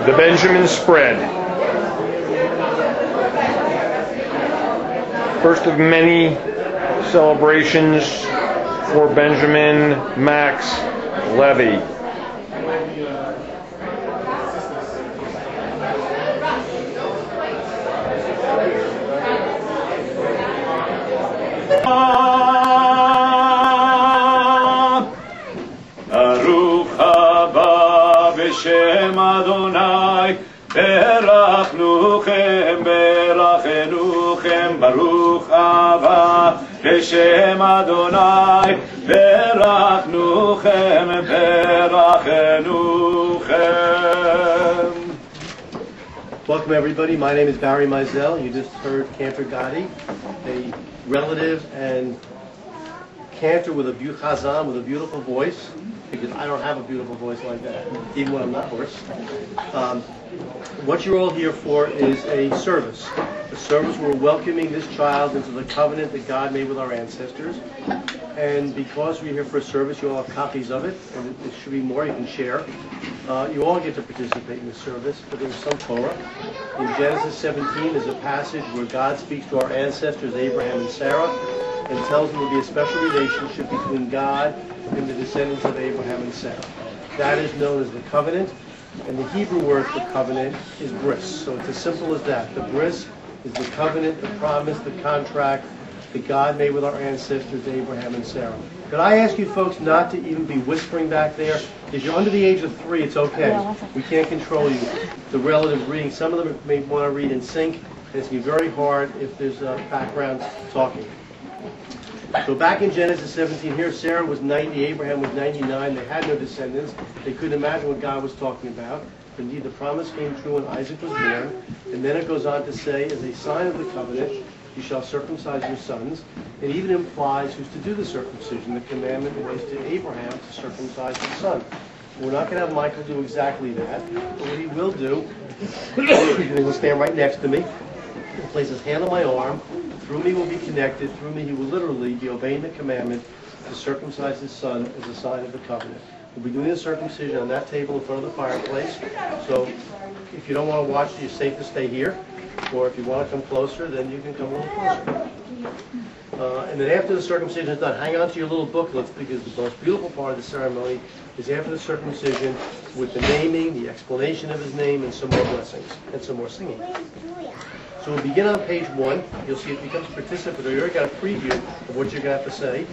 The Benjamin spread. First of many celebrations for Benjamin Max Levy. Baruch haba b'shem Adonai, berachnuchem, berachenuchem, Baruch haba b'shem Adonai, berachnuchem, berachenuchem. Welcome everybody, my name is Barry Mizell. You just heard Cantor Gotti, a relative and cantor with a chazan with a beautiful voice, because I don't have a beautiful voice like that, even when I'm not hoarse. What you're all here for is a service. A service where we're welcoming this child into the covenant that God made with our ancestors. And because we're here for a service, you all have copies of it, and there should be more you can share. You all get to participate in the service, but there's some Torah. In Genesis 17 is a passage where God speaks to our ancestors, Abraham and Sarah, and tells them to be a special relationship between God and the descendants of Abraham and Sarah. That is known as the covenant, and the Hebrew word for covenant is bris. So it's as simple as that. The bris is the covenant, the promise, the contract that God made with our ancestors, Abraham and Sarah. Could I ask you folks not to even be whispering back there? If you're under the age of 3, it's okay. We can't control you. The relative reading, some of them may want to read in sync, and it's going to be very hard if there's background talking. So back in Genesis 17 here, Sarah was 90, Abraham was 99. They had no descendants. They couldn't imagine what God was talking about. Indeed, the promise came true when Isaac was born. And then it goes on to say, as a sign of the covenant, you shall circumcise your sons. It even implies who's to do the circumcision. The commandment was to Abraham to circumcise his son. We're not going to have Michael do exactly that. But what he will do, he will stand right next to me. He'll place his hand on my arm. Through me will be connected. Through me he will literally be obeying the commandment to circumcise his son as a sign of the covenant. We'll be doing the circumcision on that table in front of the fireplace. So if you don't want to watch, you're safe to stay here. Or if you want to come closer, then you can come a little closer. And then after the circumcision is done, hang on to your little booklets, because the most beautiful part of the ceremony is after the circumcision with the naming, the explanation of his name, and some more blessings, and some more singing. So we'll begin on page 1. You'll see it becomes participatory. You already got a preview of what you're going to have to say.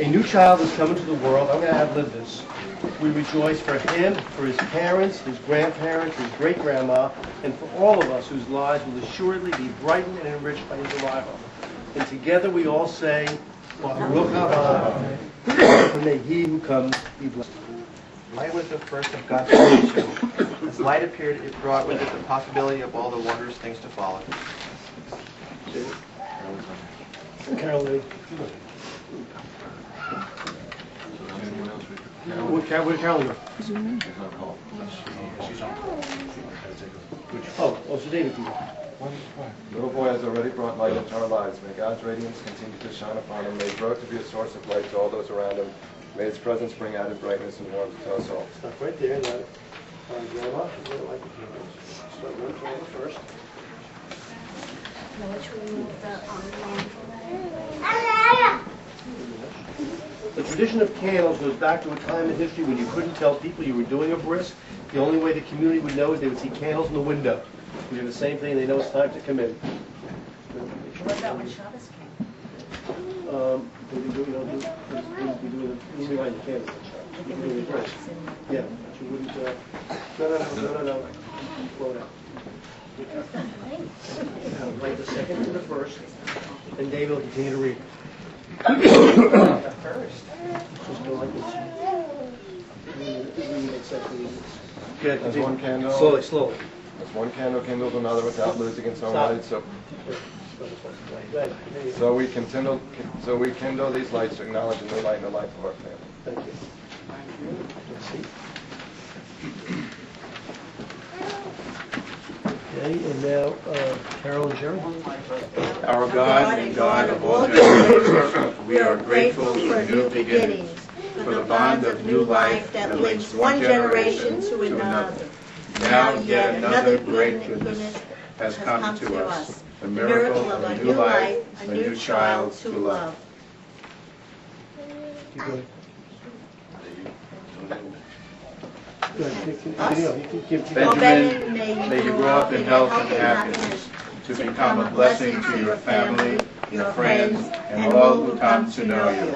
A new child is coming to the world. I'm going to have lived this. We rejoice for him, for his parents, his grandparents, his great-grandma, and for all of us whose lives will assuredly be brightened and enriched by his arrival. And together we all say, Baruch haba, and may he who comes be blessed. Light was the first of God's creation. As light appeared, it brought with it the possibility of all the wondrous things to follow. Carolyn. Where'd Carolyn go? Oh, so David can go. The little boy has already brought light into our lives. May God's radiance continue to shine upon him. May he grow to be a source of light to all those around him. May his presence bring added brightness and warmth to us all. Stop right there. Now, Grandma, start one Grandma first. The tradition of candles goes back to a time in history when you couldn't tell people you were doing a bris. The only way the community would know is they would see candles in the window. You do the same thing, they know it's time to come in. What about when Shabbos came? We do behind the candles. Yeah, but you wouldn't. No. Slow down. Play the second and the first, and David will continue to read. The first. Just go like this. There's one candle. Slowly. There's one candle kindled another without losing its own light. So we kindle these lights to acknowledge a new light in the life of our family. Thank you. Let's see. Okay, and now Carol and Jerry. Our God and God of all generations, we are grateful for new beginnings, for the bond of new life that links one generation to another. Now yet another great goodness has come to us, the miracle of a new life, a new child to love. Benjamin, may you grow up in health and happiness, to become a blessing to your family, your friends, and all who come to know you.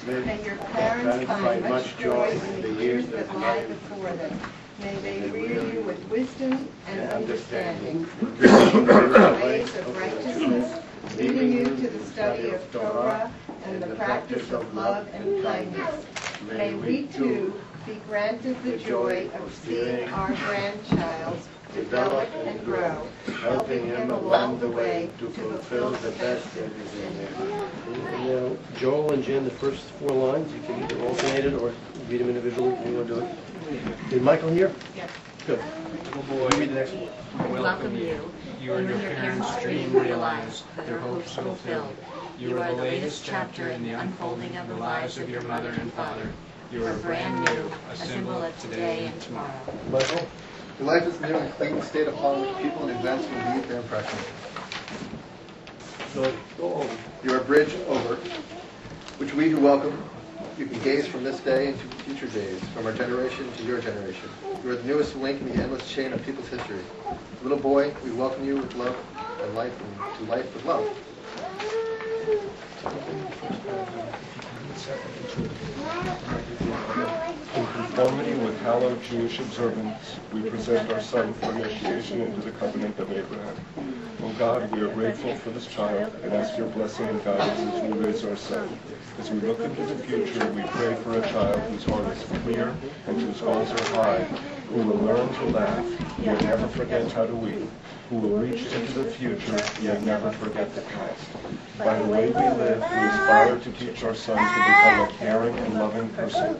May your parents find much joy in the years that lie before them. May they rear you with wisdom and understanding, teaching you the ways of righteousness, leading you to the study of Torah and the practice of love and kindness. May we too be granted the joy of seeing our grandchild develop and grow, helping him along the way to fulfill the best that is in him. Now, Joel and Jen, the first 4 lines, you can either alternate it or read them individually if you want to do it. Is Michael here? Yes. Good. You read the next one. We welcome you. You and your parents' dream realized, their hopes fulfilled. You are the latest chapter in the unfolding of the lives of your mother and father. You are brand new, a symbol of today and tomorrow. Michael? Your life is new and clean state upon which people and events will leave their impression. Go over. You are a bridge over which we who welcome you can gaze from this day into future days, from our generation to your generation. You are the newest link in the endless chain of people's history. Little boy, we welcome you with love and life, and to life with love. In conformity with hallowed Jewish observance, we present our son for initiation into the covenant of Abraham. O God, we are grateful for this child and ask your blessing and guidance as we raise our son. As we look into the future, we pray for a child whose heart is clear and whose goals are high, who will learn to laugh, yet never forget how to weep, who will reach into the future, yet never forget the past. By the way we live, we aspire to teach our son to become a caring and loving person.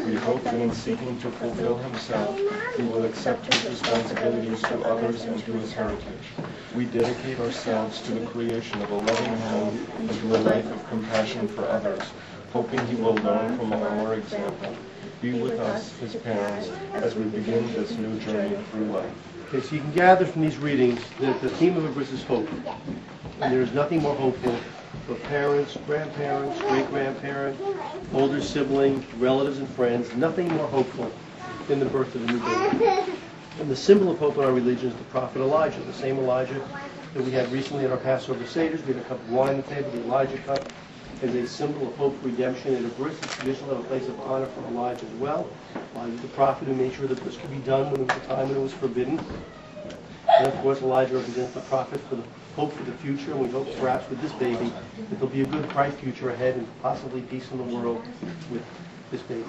We hope that in seeking to fulfill himself, he will accept his responsibilities to others and to his heritage. We dedicate ourselves to the creation of a loving home and to a life of compassion for others, hoping he will learn from our example. Be with us, his parents, as we begin this new journey through life. Okay, so you can gather from these readings that the theme of a Bris is hope. And there is nothing more hopeful for parents, grandparents, great-grandparents, older siblings, relatives and friends, nothing more hopeful than the birth of a new baby. And the symbol of hope in our religion is the prophet Elijah, the same Elijah that we had recently at our Passover Seder. We had a cup of wine on the table, the Elijah cup, as a symbol of hope for redemption. And a Bris is traditional, have a place of honor for Elijah as well. Elijah, the prophet who made sure that Bris could be done when it was a time when it was forbidden. And of course, Elijah represents the prophet for the hope for the future, and we hope perhaps with this baby that there'll be a good, bright future ahead and possibly peace in the world with this baby.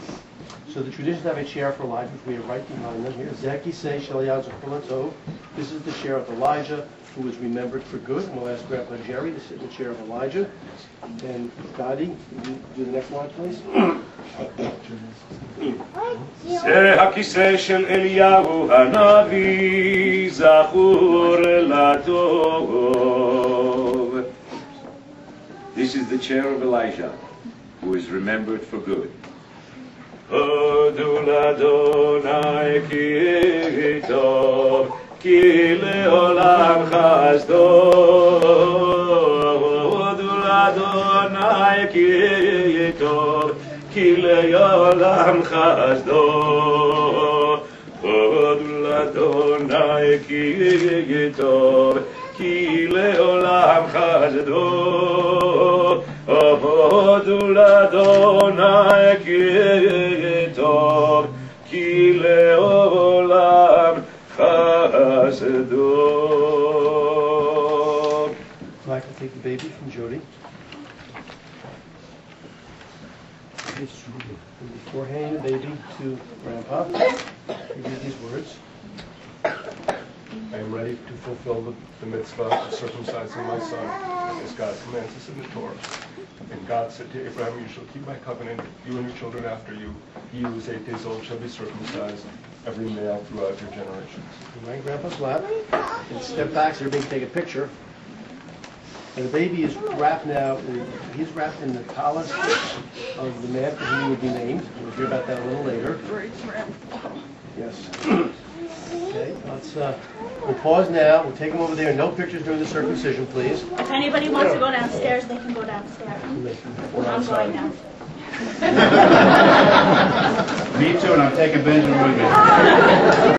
So the traditions have a chair for Elijah, which we have right behind them here. Zeki say Shaliah. This is the chair of Elijah, who is remembered for good. And we'll ask Grandpa Jerry to sit in the chair of Elijah. And Gadi, can you do the next line, please? זה הכיסא של אליהו הנביא, זכור לטוב. This is the chair of Elijah, who is remembered for good. הודו לאדוני כי טוב, כי לעולם חסדו. הודו לאדוני כי טוב, כי לעולם חסדו. הודו לאדוני כי טוב, כי לעולם חסדו. הודו לאדוני כי טוב, כי לעולם חסדו. Michael, take the baby from Jody. And before handing the baby to Grandpa, you read these words. I am ready to fulfill the mitzvah of circumcising my son, as God commands us in the Torah. And God said to Abraham, you shall keep my covenant, you and your children after you. He who is 8 days old shall be circumcised, every male throughout your generations. You right in Grandpa's lap. And step back so everybody can take a picture. And the baby is wrapped now, he's wrapped in the collar of the man for whom he would be named. We'll hear about that a little later. Yes. Okay, we'll pause now. We'll take him over there. No pictures during the circumcision, please. If anybody wants to go downstairs, they can go downstairs. I'm going now. Me too, and I'm taking Benjamin with me.